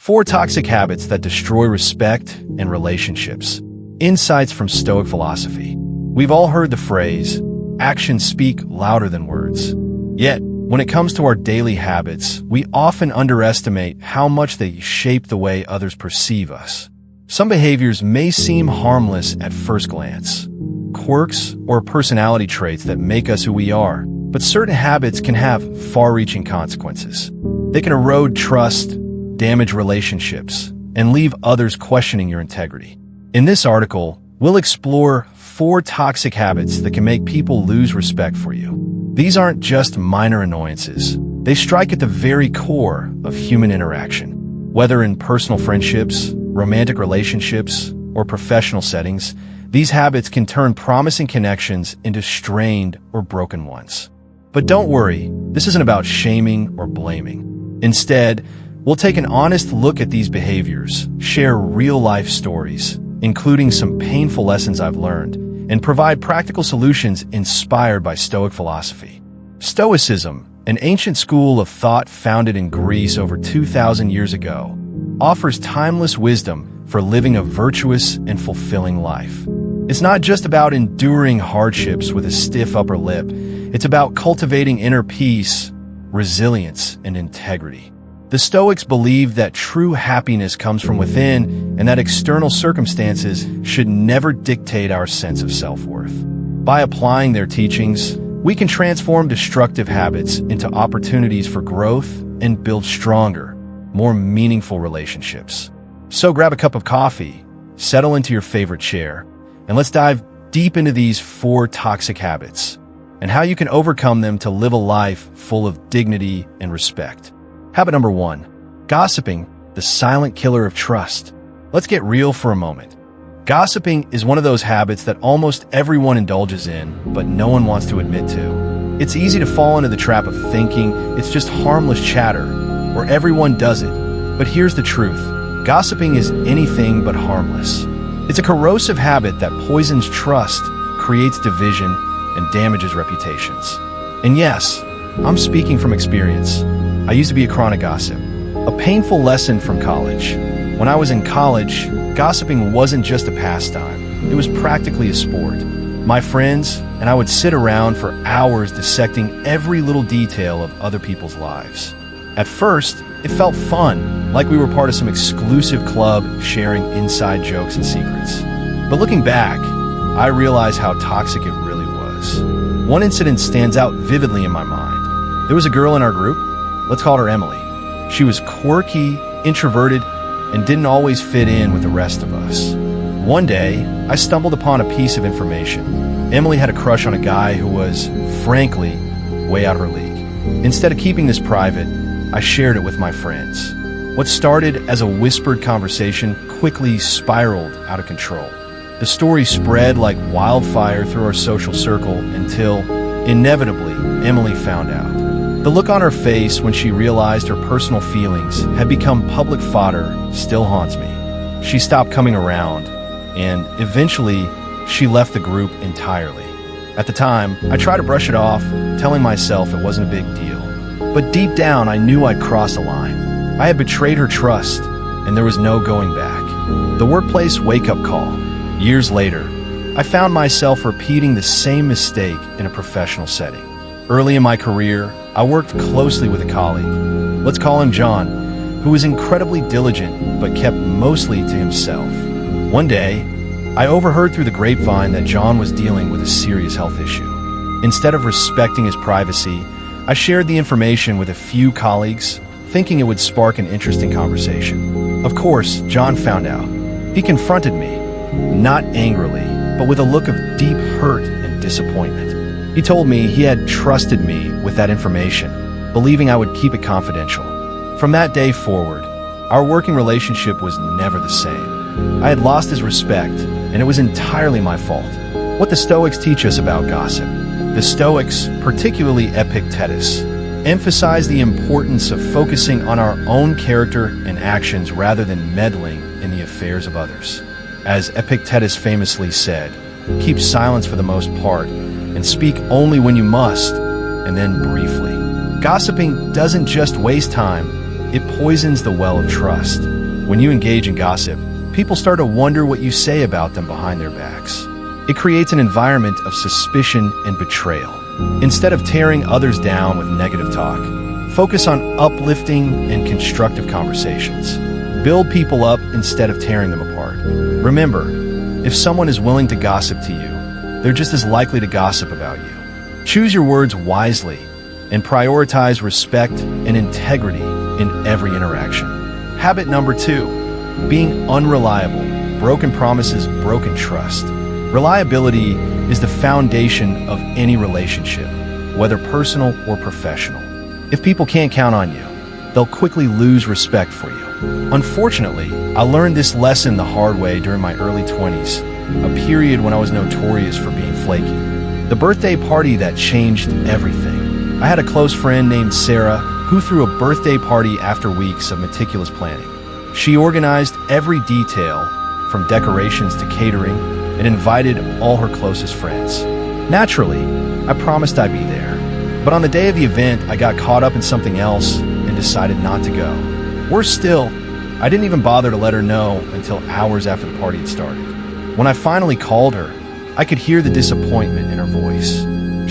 4 toxic habits that destroy respect and relationships. Insights from Stoic philosophy. We've all heard the phrase, actions speak louder than words. Yet, when it comes to our daily habits, we often underestimate how much they shape the way others perceive us. Some behaviors may seem harmless at first glance, quirks or personality traits that make us who we are, but certain habits can have far-reaching consequences. They can erode trust, damage relationships, and leave others questioning your integrity. In this article, we'll explore 4 toxic habits that can make people lose respect for you. These aren't just minor annoyances. They strike at the very core of human interaction. Whether in personal friendships, romantic relationships, or professional settings, these habits can turn promising connections into strained or broken ones. But don't worry, this isn't about shaming or blaming. Instead, we'll take an honest look at these behaviors, share real-life stories, including some painful lessons I've learned, and provide practical solutions inspired by Stoic philosophy. Stoicism, an ancient school of thought founded in Greece over 2,000 years ago, offers timeless wisdom for living a virtuous and fulfilling life. It's not just about enduring hardships with a stiff upper lip. It's about cultivating inner peace, resilience, and integrity. The Stoics believe that true happiness comes from within and that external circumstances should never dictate our sense of self-worth. By applying their teachings, we can transform destructive habits into opportunities for growth and build stronger, more meaningful relationships. So grab a cup of coffee, settle into your favorite chair, and let's dive deep into these 4 toxic habits and how you can overcome them to live a life full of dignity and respect. Habit number 1, gossiping, the silent killer of trust. Let's get real for a moment. Gossiping is one of those habits that almost everyone indulges in, but no one wants to admit to. It's easy to fall into the trap of thinking it's just harmless chatter, or everyone does it. But here's the truth. Gossiping is anything but harmless. It's a corrosive habit that poisons trust, creates division, and damages reputations. And yes, I'm speaking from experience. I used to be a chronic gossip. A painful lesson from college. When I was in college, gossiping wasn't just a pastime. It was practically a sport. My friends and I would sit around for hours dissecting every little detail of other people's lives. At first, it felt fun, like we were part of some exclusive club sharing inside jokes and secrets. But looking back, I realized how toxic it really was. One incident stands out vividly in my mind. There was a girl in our group. Let's call her Emily. She was quirky, introverted, and didn't always fit in with the rest of us. One day, I stumbled upon a piece of information. Emily had a crush on a guy who was, frankly, way out of her league. Instead of keeping this private, I shared it with my friends. What started as a whispered conversation quickly spiraled out of control. The story spread like wildfire through our social circle until, inevitably, Emily found out. The look on her face when she realized her personal feelings had become public fodder still haunts me. She stopped coming around, and eventually, she left the group entirely. At the time, I tried to brush it off, telling myself it wasn't a big deal. But deep down, I knew I'd crossed a line. I had betrayed her trust, and there was no going back. The workplace wake-up call. Years later, I found myself repeating the same mistake in a professional setting. Early in my career, I worked closely with a colleague, let's call him John, who was incredibly diligent but kept mostly to himself. One day, I overheard through the grapevine that John was dealing with a serious health issue. Instead of respecting his privacy, I shared the information with a few colleagues, thinking it would spark an interesting conversation. Of course, John found out. He confronted me, not angrily, but with a look of deep hurt and disappointment. He told me he had trusted me with that information, believing I would keep it confidential. From that day forward, our working relationship was never the same. I had lost his respect, and it was entirely my fault. What the Stoics teach us about gossip. The Stoics, particularly Epictetus, emphasize the importance of focusing on our own character and actions rather than meddling in the affairs of others. As Epictetus famously said, keep silence for the most part, and speak only when you must, and then briefly. Gossiping doesn't just waste time, it poisons the well of trust. When you engage in gossip, people start to wonder what you say about them behind their backs. It creates an environment of suspicion and betrayal. Instead of tearing others down with negative talk, focus on uplifting and constructive conversations. Build people up instead of tearing them apart. Remember, if someone is willing to gossip to you, they're just as likely to gossip about you. Choose your words wisely and prioritize respect and integrity in every interaction. Habit number 2, being unreliable. Broken promises, broken trust. Reliability is the foundation of any relationship, whether personal or professional. If people can't count on you, they'll quickly lose respect for you. Unfortunately, I learned this lesson the hard way during my early 20s, a period when I was notorious for being flaky. The birthday party that changed everything. I had a close friend named Sarah who threw a birthday party after weeks of meticulous planning. She organized every detail, from decorations to catering, and invited all her closest friends. Naturally, I promised I'd be there. But on the day of the event, I got caught up in something else and decided not to go. Worse still, I didn't even bother to let her know until hours after the party had started. When I finally called her, I could hear the disappointment in her voice.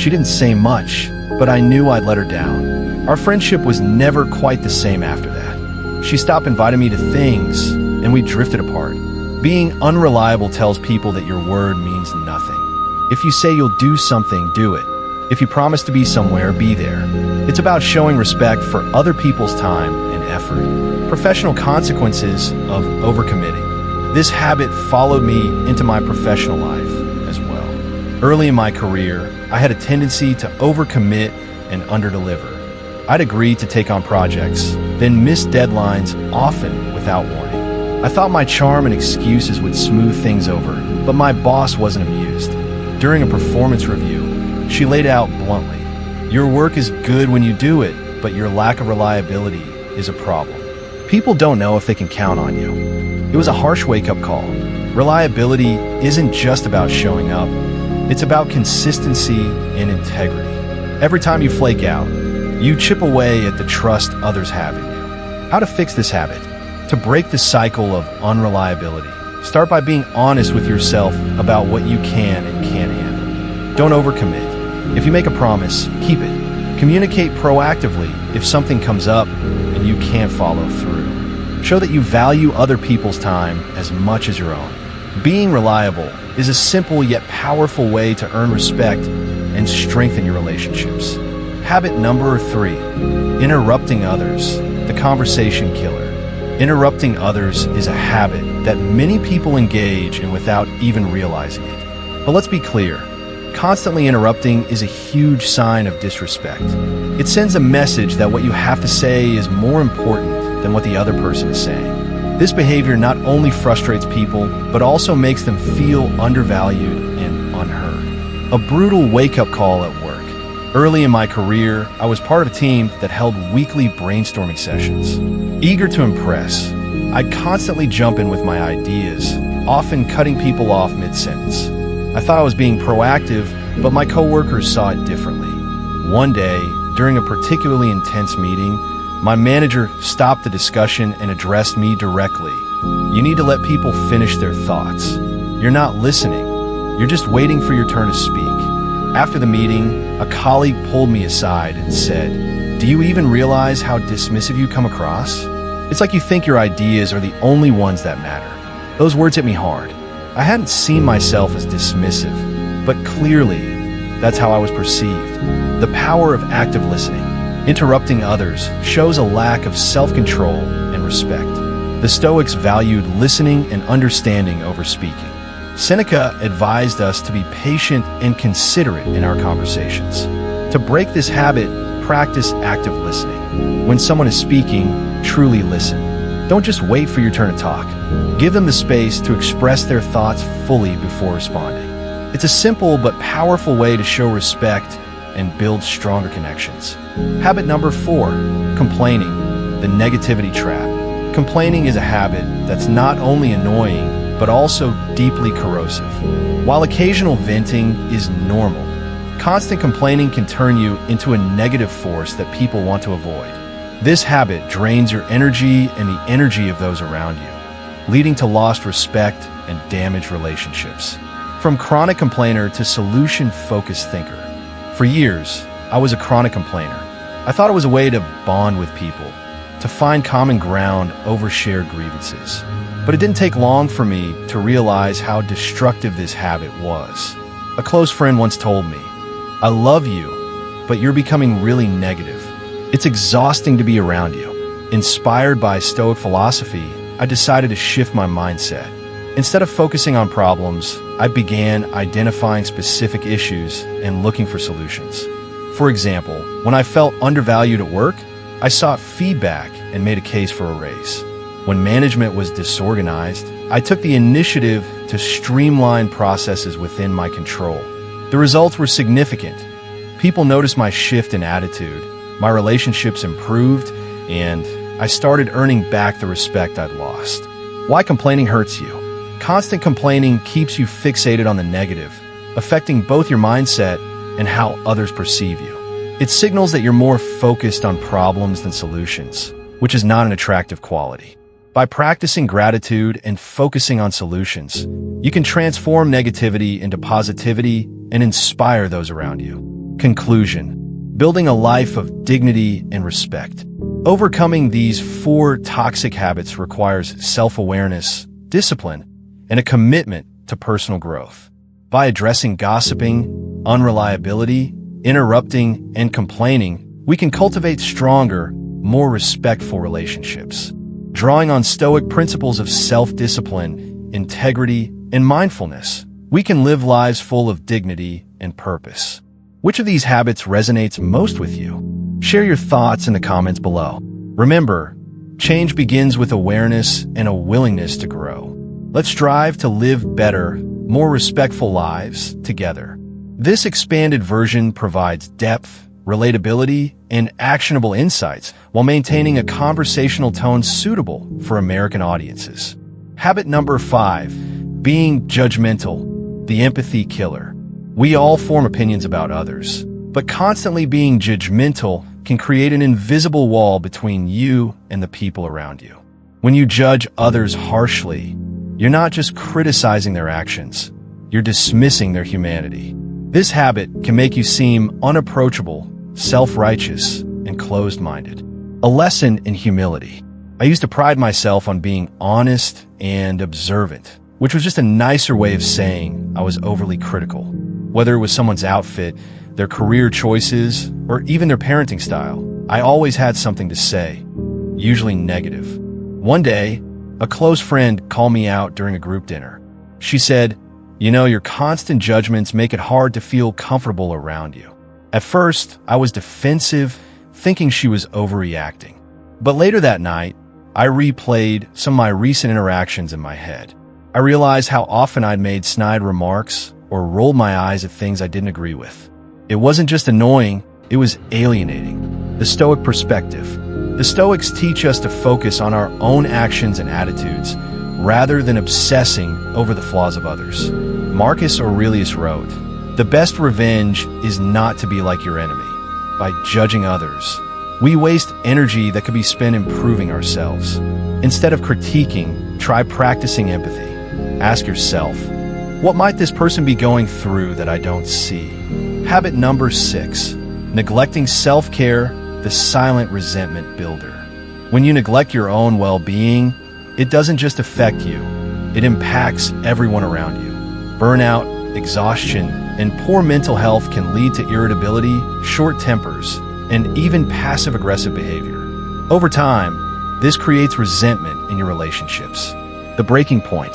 She didn't say much, but I knew I'd let her down. Our friendship was never quite the same after that. She stopped inviting me to things, and we drifted apart. Being unreliable tells people that your word means nothing. If you say you'll do something, do it. If you promise to be somewhere, be there. It's about showing respect for other people's time and effort. Professional consequences of overcommitting. This habit followed me into my professional life as well. Early in my career, I had a tendency to overcommit and underdeliver. I'd agree to take on projects, then miss deadlines, often without warning. I thought my charm and excuses would smooth things over, but my boss wasn't amused. During a performance review, she laid out bluntly, "Your work is good when you do it, but your lack of reliability is a problem. People don't know if they can count on you." It was a harsh wake-up call. Reliability isn't just about showing up. It's about consistency and integrity. Every time you flake out, you chip away at the trust others have in you. How to fix this habit? To break the cycle of unreliability, start by being honest with yourself about what you can and can't handle. Don't overcommit. If you make a promise, keep it. Communicate proactively if something comes up and you can't follow through. Show that you value other people's time as much as your own. Being reliable is a simple yet powerful way to earn respect and strengthen your relationships. Habit number 3, interrupting others, the conversation killer. Interrupting others is a habit that many people engage in without even realizing it. But let's be clear, constantly interrupting is a huge sign of disrespect. It sends a message that what you have to say is more important than what the other person is saying. This behavior not only frustrates people, but also makes them feel undervalued and unheard. A brutal wake-up call at work. Early in my career, I was part of a team that held weekly brainstorming sessions. Eager to impress, I'd constantly jump in with my ideas, often cutting people off mid-sentence. I thought I was being proactive, but my coworkers saw it differently. One day, during a particularly intense meeting, my manager stopped the discussion and addressed me directly. "You need to let people finish their thoughts. You're not listening. You're just waiting for your turn to speak." After the meeting, a colleague pulled me aside and said, "Do you even realize how dismissive you come across? It's like you think your ideas are the only ones that matter." Those words hit me hard. I hadn't seen myself as dismissive, but clearly, that's how I was perceived. The power of active listening. Interrupting others shows a lack of self-control and respect. The Stoics valued listening and understanding over speaking. Seneca advised us to be patient and considerate in our conversations. To break this habit, practice active listening. When someone is speaking, truly listen. Don't just wait for your turn to talk. Give them the space to express their thoughts fully before responding. It's a simple but powerful way to show respect and build stronger connections. Habit number 4, complaining, the negativity trap. Complaining is a habit that's not only annoying, but also deeply corrosive. While occasional venting is normal, constant complaining can turn you into a negative force that people want to avoid. This habit drains your energy and the energy of those around you, leading to lost respect and damaged relationships. From chronic complainer to solution-focused thinker. For years, I was a chronic complainer. I thought it was a way to bond with people, to find common ground over shared grievances. But it didn't take long for me to realize how destructive this habit was. A close friend once told me, "I love you, but you're becoming really negative. It's exhausting to be around you." Inspired by Stoic philosophy, I decided to shift my mindset. Instead of focusing on problems, I began identifying specific issues and looking for solutions. For example, when I felt undervalued at work, I sought feedback and made a case for a raise. When management was disorganized, I took the initiative to streamline processes within my control. The results were significant. People noticed my shift in attitude, my relationships improved, and I started earning back the respect I'd lost. Why complaining hurts you? Constant complaining keeps you fixated on the negative, affecting both your mindset and how others perceive you. It signals that you're more focused on problems than solutions, which is not an attractive quality. By practicing gratitude and focusing on solutions, you can transform negativity into positivity and inspire those around you. Conclusion: building a life of dignity and respect. Overcoming these 4 toxic habits requires self-awareness, discipline, and a commitment to personal growth. By addressing gossiping, unreliability, interrupting, and complaining, we can cultivate stronger, more respectful relationships. Drawing on Stoic principles of self-discipline, integrity, and mindfulness, we can live lives full of dignity and purpose. Which of these habits resonates most with you? Share your thoughts in the comments below. Remember, change begins with awareness and a willingness to grow. Let's strive to live better, more respectful lives together. This expanded version provides depth, relatability, and actionable insights while maintaining a conversational tone suitable for American audiences. Habit number 5, being judgmental, the empathy killer. We all form opinions about others, but constantly being judgmental can create an invisible wall between you and the people around you. When you judge others harshly, you're not just criticizing their actions, you're dismissing their humanity. This habit can make you seem unapproachable, self-righteous, and closed-minded. A lesson in humility. I used to pride myself on being honest and observant, which was just a nicer way of saying I was overly critical. Whether it was someone's outfit, their career choices, or even their parenting style, I always had something to say, usually negative. One day, a close friend called me out during a group dinner. She said, "You know, your constant judgments make it hard to feel comfortable around you." At first, I was defensive, thinking she was overreacting. But later that night, I replayed some of my recent interactions in my head. I realized how often I'd made snide remarks or rolled my eyes at things I didn't agree with. It wasn't just annoying, it was alienating. The Stoic perspective. The Stoics teach us to focus on our own actions and attitudes rather than obsessing over the flaws of others. Marcus Aurelius wrote, "The best revenge is not to be like your enemy." By judging others, we waste energy that could be spent improving ourselves. Instead of critiquing, try practicing empathy. Ask yourself, what might this person be going through that I don't see? Habit number 6, neglecting self-care, the silent resentment builder. When you neglect your own well-being, it doesn't just affect you, it impacts everyone around you. Burnout, exhaustion, and poor mental health can lead to irritability, short tempers, and even passive-aggressive behavior. Over time, this creates resentment in your relationships. The breaking point.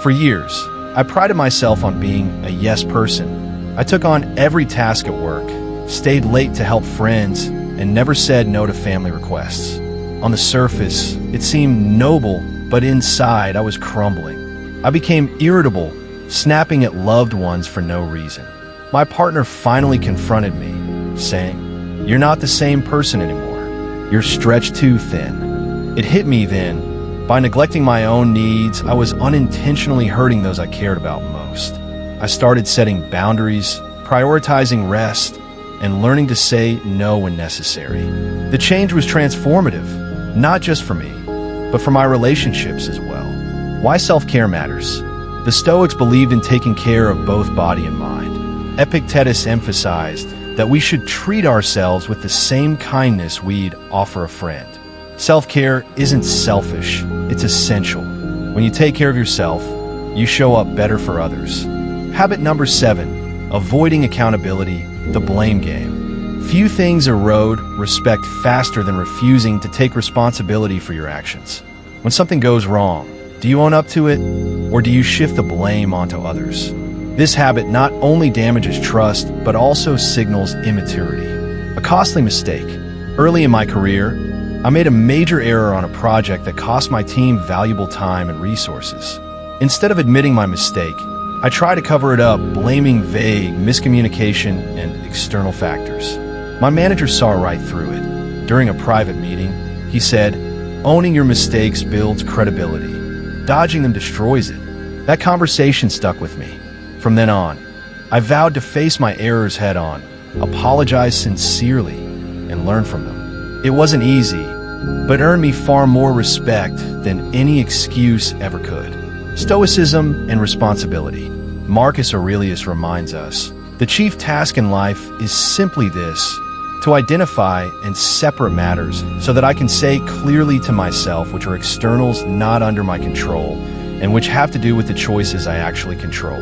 For years, I prided myself on being a yes person. I took on every task at work, stayed late to help friends, and never said no to family requests. On the surface, it seemed noble, but inside I was crumbling. I became irritable, snapping at loved ones for no reason. My partner finally confronted me, saying, "You're not the same person anymore. You're stretched too thin." It hit me then. By neglecting my own needs, I was unintentionally hurting those I cared about most. I started setting boundaries, prioritizing rest, and learning to say no when necessary. The change was transformative, not just for me, but for my relationships as well. Why self-care matters. The Stoics believed in taking care of both body and mind. Epictetus emphasized that we should treat ourselves with the same kindness we'd offer a friend. Self-care isn't selfish, it's essential. When you take care of yourself, you show up better for others. Habit number 7, avoiding accountability, the blame game. Few things erode respect faster than refusing to take responsibility for your actions. When something goes wrong, do you own up to it, or do you shift the blame onto others? This habit not only damages trust, but also signals immaturity. A costly mistake. Early in my career, I made a major error on a project that cost my team valuable time and resources. Instead of admitting my mistake, I tried to cover it up, blaming vague miscommunication and external factors. My manager saw right through it. During a private meeting, he said, "Owning your mistakes builds credibility. Dodging them destroys it." That conversation stuck with me. From then on, I vowed to face my errors head on, apologize sincerely, and learn from them. It wasn't easy, but earned me far more respect than any excuse ever could. Stoicism and responsibility. Marcus Aurelius reminds us, the chief task in life is simply this: to identify and separate matters so that I can say clearly to myself which are externals not under my control and which have to do with the choices I actually control.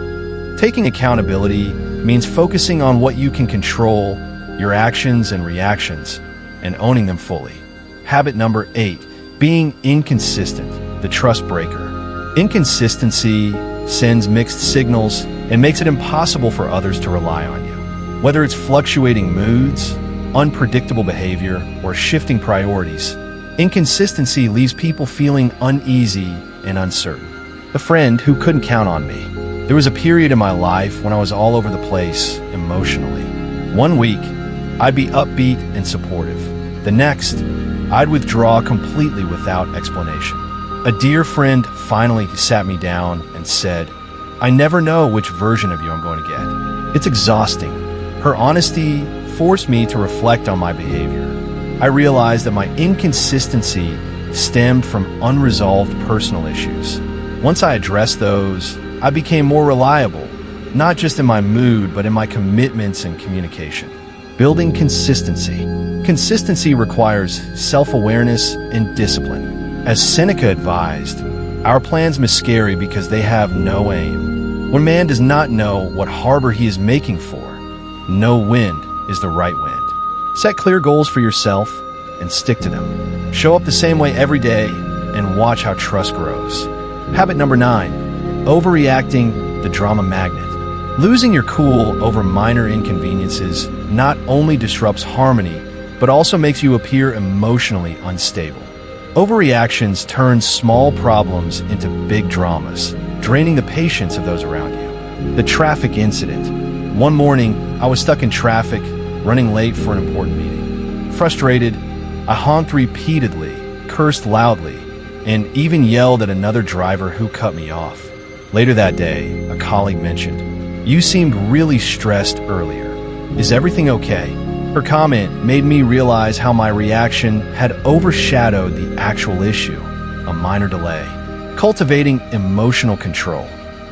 Taking accountability means focusing on what you can control, your actions and reactions, and owning them fully. Habit number 8, being inconsistent, the trust breaker. Inconsistency sends mixed signals and makes it impossible for others to rely on you. Whether it's fluctuating moods, unpredictable behavior, or shifting priorities, inconsistency leaves people feeling uneasy and uncertain. A friend who couldn't count on me. There was a period in my life when I was all over the place emotionally. One week, I'd be upbeat and supportive. The next, I'd withdraw completely without explanation. A dear friend finally sat me down and said, "I never know which version of you I'm going to get." It's exhausting. Her honesty forced me to reflect on my behavior. I realized that my inconsistency stemmed from unresolved personal issues. Once I addressed those, I became more reliable, not just in my mood, but in my commitments and communication. Building consistency. Consistency requires self-awareness and discipline. As Seneca advised, our plans miscarry because they have no aim. When man does not know what harbor he is making for, no wind is the right wind. Set clear goals for yourself and stick to them. Show up the same way every day and watch how trust grows. Habit number 9, overreacting, the drama magnet. Losing your cool over minor inconveniences not only disrupts harmony, but also makes you appear emotionally unstable. Overreactions turn small problems into big dramas, draining the patience of those around you. The traffic incident. One morning, I was stuck in traffic, running late for an important meeting. Frustrated, I honked repeatedly, cursed loudly, and even yelled at another driver who cut me off. Later that day, a colleague mentioned, "You seemed really stressed earlier. Is everything okay?" Her comment made me realize how my reaction had overshadowed the actual issue, a minor delay. Cultivating emotional control.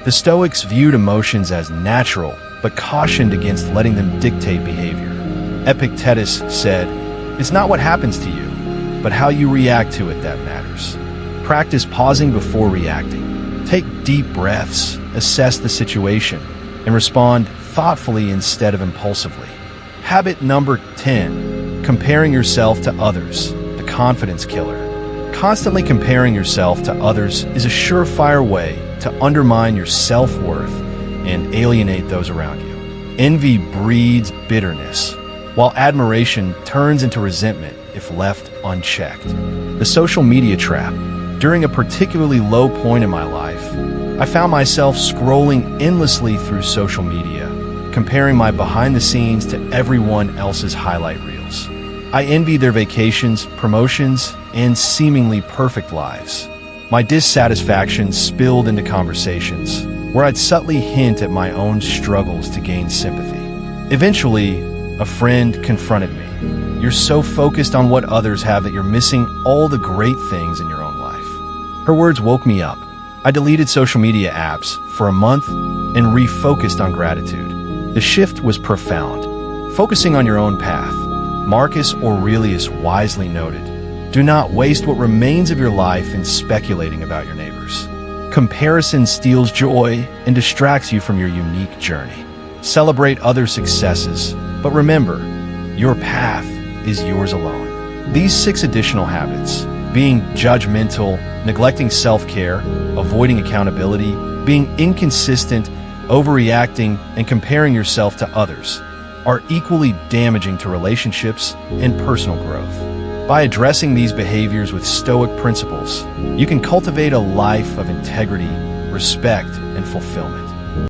The Stoics viewed emotions as natural, but cautioned against letting them dictate behavior. Epictetus said, "It's not what happens to you, but how you react to it that matters." Practice pausing before reacting. Take deep breaths, assess the situation, and respond thoughtfully instead of impulsively. Habit number 10, comparing yourself to others, the confidence killer. Constantly comparing yourself to others is a surefire way to undermine your self-worth and alienate those around you. Envy breeds bitterness, while admiration turns into resentment if left unchecked. The social media trap. During a particularly low point in my life, I found myself scrolling endlessly through social media, comparing my behind the scenes to everyone else's highlight reels. I envied their vacations, promotions, and seemingly perfect lives. My dissatisfaction spilled into conversations where I'd subtly hint at my own struggles to gain sympathy. Eventually, a friend confronted me. You're so focused on what others have that you're missing all the great things in your own life. Her words woke me up. I deleted social media apps for a month and refocused on gratitude. The shift was profound. Focusing on your own path. Marcus Aurelius wisely noted, "Do not waste what remains of your life in speculating about your neighbors." Comparison steals joy and distracts you from your unique journey. Celebrate other successes, but remember, your path is yours alone. These 6 additional habits, being judgmental, neglecting self-care, avoiding accountability, being inconsistent, overreacting, and comparing yourself to others, are equally damaging to relationships and personal growth. By addressing these behaviors with Stoic principles, you can cultivate a life of integrity, respect, and fulfillment.